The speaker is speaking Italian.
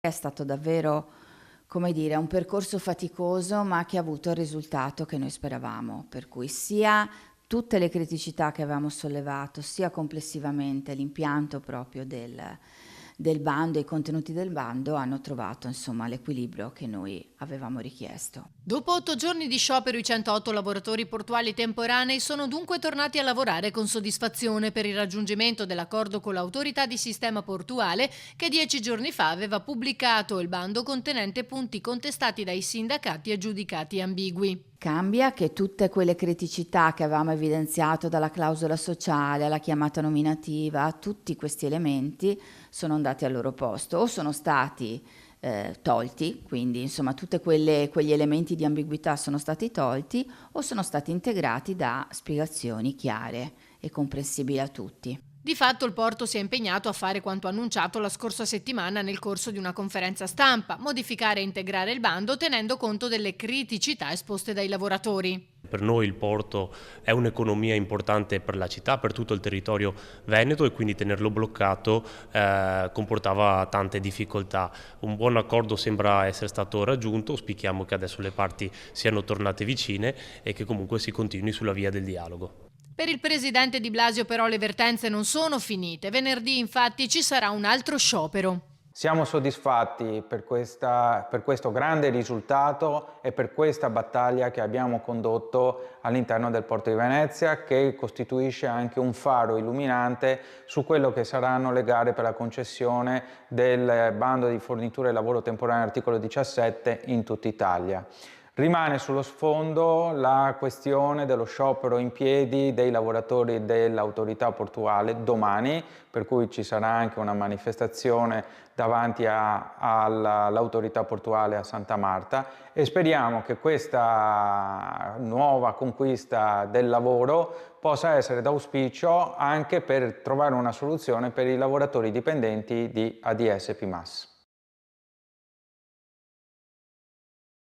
È stato davvero, come dire, un percorso faticoso, ma che ha avuto il risultato che noi speravamo, per cui sia tutte le criticità che avevamo sollevato, sia complessivamente l'impianto proprio del bando e i contenuti del bando hanno trovato, insomma, l'equilibrio che noi avevamo richiesto. Dopo 8 giorni di sciopero, i 108 lavoratori portuali temporanei sono dunque tornati a lavorare con soddisfazione per il raggiungimento dell'accordo con l'autorità di sistema portuale che 10 giorni fa aveva pubblicato il bando contenente punti contestati dai sindacati e giudicati ambigui. Cambia che tutte quelle criticità che avevamo evidenziato, dalla clausola sociale alla chiamata nominativa, tutti questi elementi sono andati al loro posto o sono stati tolti, quindi insomma quegli elementi di ambiguità sono stati tolti o sono stati integrati da spiegazioni chiare e comprensibili a tutti. Di fatto il porto si è impegnato a fare quanto annunciato la scorsa settimana nel corso di una conferenza stampa, modificare e integrare il bando tenendo conto delle criticità esposte dai lavoratori. Per noi il porto è un'economia importante per la città, per tutto il territorio veneto, e quindi tenerlo bloccato comportava tante difficoltà. Un buon accordo sembra essere stato raggiunto, auspichiamo che adesso le parti siano tornate vicine e che comunque si continui sulla via del dialogo. Per il presidente Di Blasio però le vertenze non sono finite. Venerdì infatti ci sarà un altro sciopero. Siamo soddisfatti per questo grande risultato e per questa battaglia che abbiamo condotto all'interno del Porto di Venezia, che costituisce anche un faro illuminante su quello che saranno le gare per la concessione del bando di fornitura e lavoro temporaneo articolo 17 in tutta Italia. Rimane sullo sfondo la questione dello sciopero in piedi dei lavoratori dell'autorità portuale domani, per cui ci sarà anche una manifestazione davanti all'autorità portuale a Santa Marta, e speriamo che questa nuova conquista del lavoro possa essere d'auspicio anche per trovare una soluzione per i lavoratori dipendenti di ADS Pimas.